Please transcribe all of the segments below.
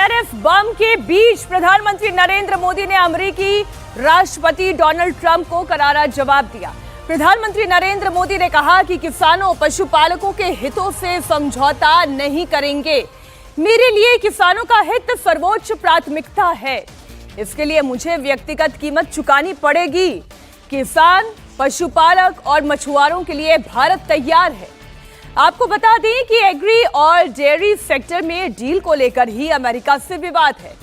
Tariff बम के बीच प्रधानमंत्री नरेंद्र मोदी ने अमेरिकी राष्ट्रपति डोनाल्ड ट्रंप को करारा जवाब दिया। प्रधानमंत्री नरेंद्र मोदी ने कहा कि किसानों पशुपालकों के हितों से समझौता नहीं करेंगे। मेरे लिए किसानों का हित सर्वोच्च प्राथमिकता है, इसके लिए मुझे व्यक्तिगत कीमत चुकानी पड़ेगी। किसान, पशुपालक और मछुआरों के लिए भारत तैयार है। आपको बता दें कि एग्री और डेयरी सेक्टर में डील को लेकर ही अमेरिका से विवाद है।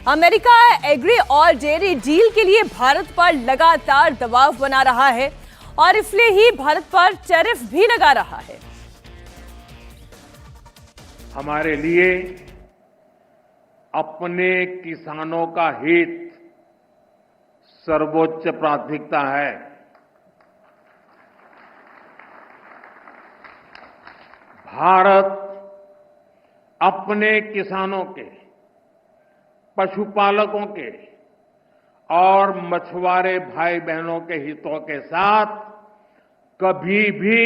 अमेरिका एग्री और डेयरी डील के लिए भारत पर लगातार दबाव बना रहा है और इसलिए ही भारत पर टैरिफ भी लगा रहा है। हमारे लिए अपने किसानों का हित सर्वोच्च प्राथमिकता है। भारत अपने किसानों के, पशुपालकों के और मछुआरे भाई बहनों के हितों के साथ कभी भी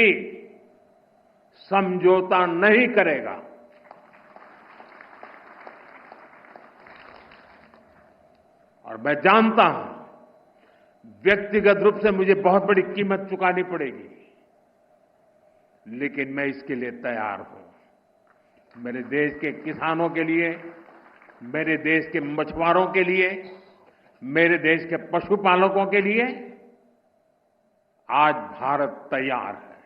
समझौता नहीं करेगा। और मैं जानता हूं व्यक्तिगत रूप से मुझे बहुत बड़ी कीमत चुकानी पड़ेगी, लेकिन मैं इसके लिए तैयार हूं। मेरे देश के किसानों के लिए, मेरे देश के मछुआरों के लिए, मेरे देश के पशुपालकों के लिए आज भारत तैयार है।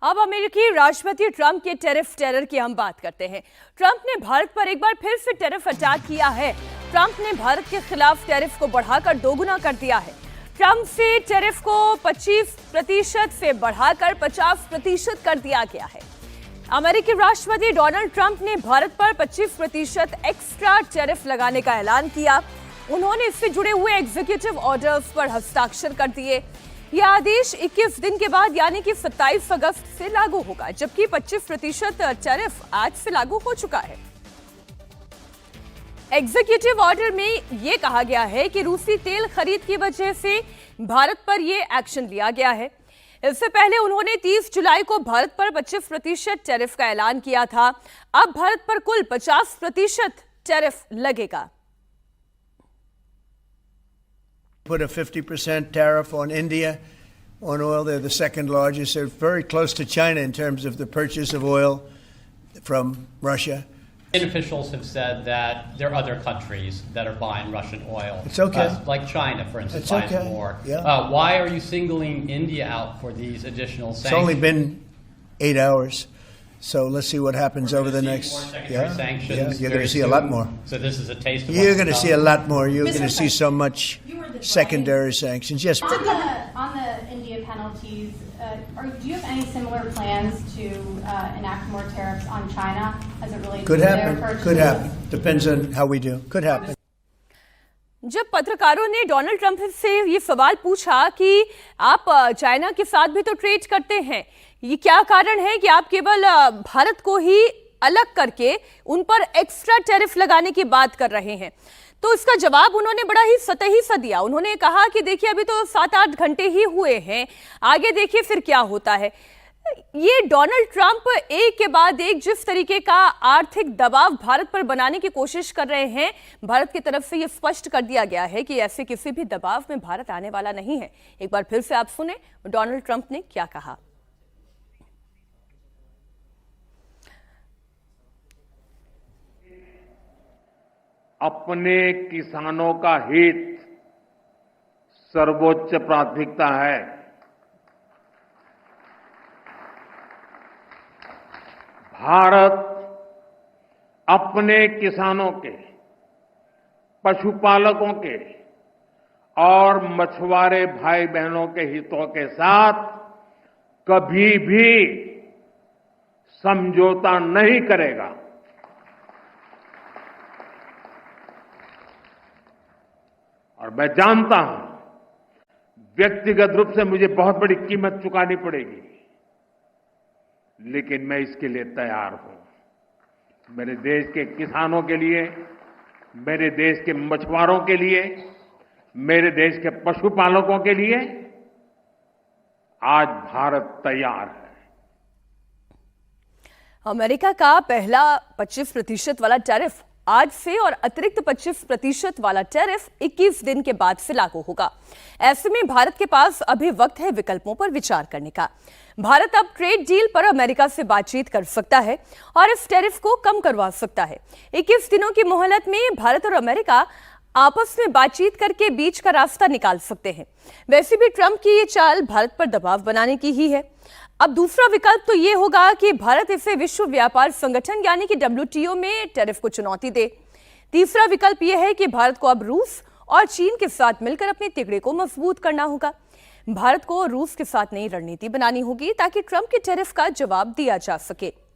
अब अमेरिकी राष्ट्रपति ट्रंप के टैरिफ टेरर की हम बात करते हैं। ट्रंप ने भारत पर एक बार फिर से टैरिफ अटैक किया है। ट्रंप ने भारत के खिलाफ टैरिफ को बढ़ाकर दोगुना कर दिया है। ट्रंप से टैरिफ को 25% से बढ़ाकर 50% कर दिया गया है। अमेरिकी राष्ट्रपति डोनाल्ड ट्रंप ने भारत पर 25% एक्स्ट्रा टैरिफ लगाने का ऐलान किया। उन्होंने इससे जुड़े हुए एग्जीक्यूटिव ऑर्डर्स पर हस्ताक्षर कर दिए। यह आदेश 21 दिन के बाद यानी कि 27 अगस्त से लागू होगा, जबकि 25% टैरिफ आज से लागू हो चुका है। एग्जीक्यूटिव ऑर्डर में यह कहा गया है कि रूसी तेल खरीद की वजह से भारत पर यह एक्शन लिया गया है। इससे पहले उन्होंने 30 जुलाई को भारत पर 25% टैरिफ का ऐलान किया था। अब भारत पर कुल 50% टैरिफ लगेगा। Put a 50% tariff on India on oil. They're the second largest. They're very close to China in terms of the purchase of oil from Russia. Officials have said that there are other countries that are buying Russian oil. It's okay. Like China, for instance, It's buys okay. more. Yeah. Why are you singling India out for these additional sanctions? It's only been 8 hours, so let's see what happens over the next. Sanctions you're going to see a lot more. So this is a taste of. You're going to see a lot more. You're going to see so much secondary sanctions. Yes. On the India penalties, do you have any similar plans to enact more tariffs on China as it relates Could to happen. their purchases? Could happen. Depends on how we do. Could happen. जब पत्रकारों ने Donald Trump से ये सवाल पूछा कि आप China के साथ भी तो ट्रेड करते हैं, ये क्या कारण है कि आप केवल भारत को ही अलग करके उन पर एक्स्ट्रा टैरिफ लगाने की बात कर रहे हैं, तो इसका जवाब उन्होंने बड़ा ही सतही सा दिया। उन्होंने कहा कि देखिए अभी तो 7-8 घंटे ही हुए हैं, आगे देखिए फिर क्या होता है। ये डोनाल्ड ट्रंप एक के बाद एक जिस तरीके का आर्थिक दबाव भारत पर बनाने की कोशिश कर रहे हैं, भारत की तरफ से ये स्पष्ट कर दिया गया है कि ऐसे किसी भी दबाव में भारत आने वाला नहीं है। एक बार फिर से आप सुने डोनाल्ड ट्रंप ने क्या कहा। अपने किसानों का हित सर्वोच्च प्राथमिकता है। भारत अपने किसानों के, पशुपालकों के और मछुआरे भाई बहनों के हितों के साथ कभी भी समझौता नहीं करेगा। और मैं जानता हूं व्यक्तिगत रूप से मुझे बहुत बड़ी कीमत चुकानी पड़ेगी, लेकिन मैं इसके लिए तैयार हूं। मेरे देश के किसानों के लिए, मेरे देश के मछुआरों के लिए, मेरे देश के पशुपालकों के लिए आज भारत तैयार है। अमेरिका का पहला 25% वाला टैरिफ आज से और अतिरिक्त 25% वाला टैरिफ 21 दिन के बाद से लागू होगा। ऐसे में भारत के पास अभी वक्त है विकल्पों पर विचार करने का। भारत अब ट्रेड डील पर अमेरिका से बातचीत कर सकता है और इस टैरिफ को कम करवा सकता है। 21 दिनों की मोहलत में भारत और अमेरिका आपस में बातचीत करके बीच का रास्ता निकाल सकते हैं। वैसे भी ट्रंप की ये चाल भारत पर दबाव बनाने की ही है। अब दूसरा विकल्प तो ये होगा कि भारत इसे विश्व व्यापार संगठन यानी कि WTO में टैरिफ को चुनौती दे। तीसरा विकल्प यह है कि भारत को अब रूस और चीन के साथ मिलकर अपने तिगड़े को मजबूत करना होगा। भारत को रूस के साथ नई रणनीति बनानी होगी ताकि ट्रंप के टैरिफ का जवाब दिया जा सके।